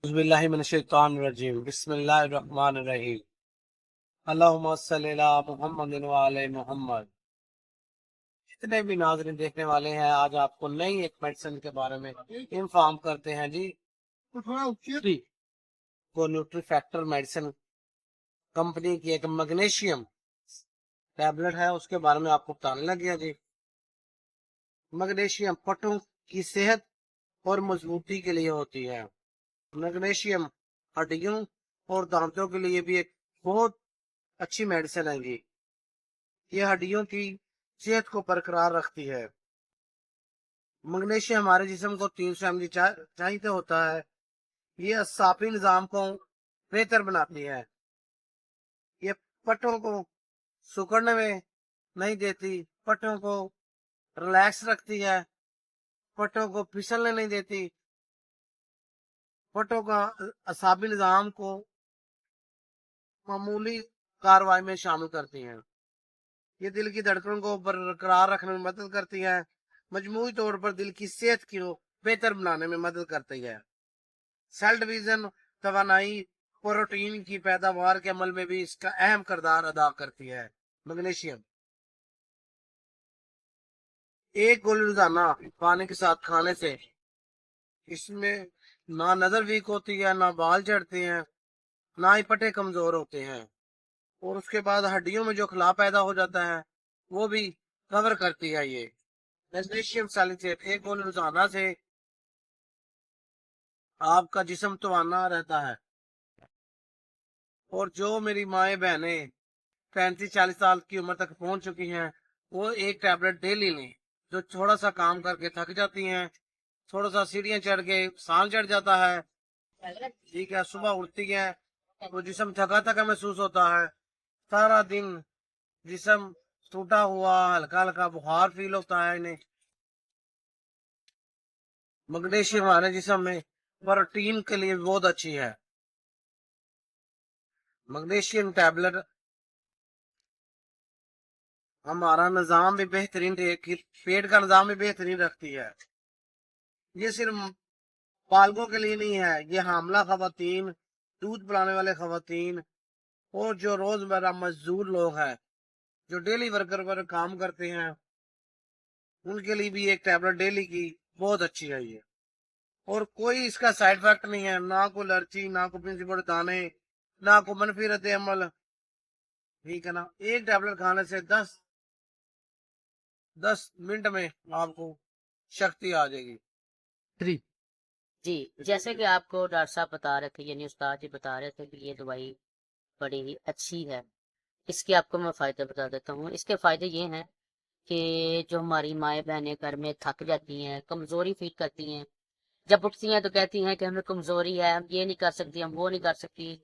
बिस्मिल्लाहिमिनश्शैतानिर्रजीम बिस्मिल्लाहिर्रहमानिर्रहीम अल्लाहुम्मा सल्लि अला मुहम्मद व आले मुहम्मद। जितने भी नाज़रीन देखने वाले हैं, आज आपको नई एक मेडिसिन के बारे में इन्फॉर्म करते हैं जी। वो न्यूट्री फैक्टर मेडिसिन कंपनी की एक मैग्नीशियम टैबलेट है, उसके बारे में आपको बताने लग गया जी। मैग्नीशियम पट्टों की सेहत और मजबूती के लिए होती है। मैग्नीशियम हड्डियों और दांतों के लिए भी एक बहुत अच्छी मेडिसिन है जी। ये हड्डियों की सेहत को बरकरार रखती है। मैग्नीशियम हमारे जिस्म को 300 mg चाहिए होता है। ये असाफी निजाम को बेहतर बनाती है। ये पट्टों को सिकुड़ने में नहीं देती, पट्टों को रिलैक्स रखती है, पट्टों को फिसलने नहीं देती, पट्टों का असाबी निजाम को मामूली कार्रवाई में शामिल करती हैं। ये दिल की धड़कन को बरकरार रखने में मदद करती है। मजमूई तौर पर दिल की सेहत को बेहतर बनाने में मदद करती है। सेल डिवीजन, तवानाई, प्रोटीन की पैदावार के अमल में भी इसका अहम किरदार अदा करती है। मैग्नीशियम एक गोली रोजाना पानी के साथ खाने से इसमें ना नजर वीक होती है, ना बाल झड़ते हैं, ना ही पट्टे कमजोर होते हैं। और उसके बाद हड्डियों में जो खला पैदा हो जाता है वो भी कवर करती है। ये मैग्नीशियम सैलिसिलेट एक गोली रोजाना से आपका जिस्म तवाना रहता है। और जो मेरी माएँ बहनें 35-40 साल की उम्र तक पहुंच चुकी हैं, वो एक टैबलेट डेली लें। जो थोड़ा सा काम करके थक जाती हैं, थोड़ा सा सीढ़ियां चढ़ के सांस चढ़ जाता है, ठीक है, सुबह उठती है तो जिस्म थका थका महसूस होता है, सारा दिन जिस्म टूटा हुआ, हल्का हल्का बुखार फील होता है इन्हें। मैग्नीशियम हमारे जिस्म में प्रोटीन के लिए बहुत अच्छी है। मैग्नीशियम टैबलेट हमारा निजाम भी बेहतरीन, पेट का निजाम भी बेहतरीन रखती है। ये सिर्फ बालगों के लिए नहीं है, ये हामला खवातीन, दूध पिलाने वाले खवातीन और जो रोजमर्रा मजदूर लोग हैं, जो डेली वर्कर पर काम करते हैं, उनके लिए भी एक टैबलेट डेली की बहुत अच्छी है ये। और कोई इसका साइड इफेक्ट नहीं है, ना कोई एलर्जी, ना कोई प्रिंसिपल दाने, ना कोई मनफी रद्द अमल, ठीक है ना। एक टैबलेट खाने से 10 मिनट में आपको शक्ति आ जाएगी। 3 जी, जैसे कि आपको डॉक्टर साहब बता रहे थे, यानी उस्ताद जी बता रहे थे कि ये दवाई बड़ी ही अच्छी है। इसके आपको मैं फ़ायदे बता देता हूँ। इसके फ़ायदे ये हैं कि जो हमारी माएँ बहनें घर में थक जाती हैं, कमज़ोरी फ़ील करती हैं, जब उठती हैं तो कहती हैं कि हमें कमज़ोरी है, हम ये नहीं कर सकती, हम वो नहीं कर सकती।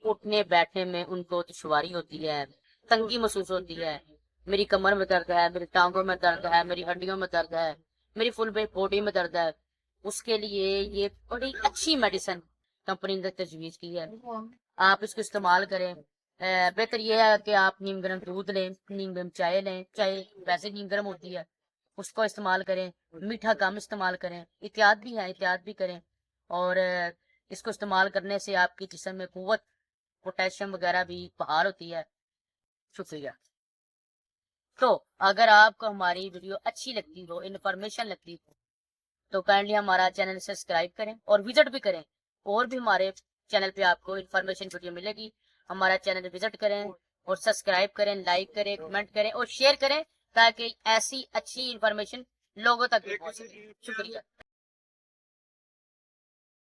उठने बैठने में उनको दुश्वारी होती है, तंगी महसूस होती है। मेरी कमर में दर्द है, मेरी टांगों में दर्द है, मेरी हड्डियों में दर्द है, मेरी फुल बॉडी में दर्द है। उसके लिए ये बड़ी अच्छी मेडिसिन कंपनी ने तजवीज़ की है। आप इसको इस्तेमाल करें। बेहतर ये है कि आप नीम गर्म दूध लें, नीम गर्म चाय लें, चाय वैसे नीम गर्म होती है, उसको इस्तेमाल करें। मीठा कम इस्तेमाल करें, एहतियात भी है, एहतियात भी करें। और इसको इस्तेमाल करने से आपकी जिस्म में कुव्वत, पोटेशियम वगैरह भी बहाल होती है। शुक्रिया। तो अगर आपको हमारी वीडियो अच्छी लगती हो, इन्फॉर्मेशन लगती हो, तो काइंडली हमारा चैनल सब्सक्राइब करें और विजिट भी करें। और भी हमारे चैनल पे आपको इन्फॉर्मेशन वीडियो मिलेगी। हमारा चैनल विजिट करें और सब्सक्राइब करें, लाइक करें, कमेंट करें और शेयर करें, ताकि ऐसी अच्छी इन्फॉर्मेशन लोगों तक भी पहुंच सके। शुक्रिया।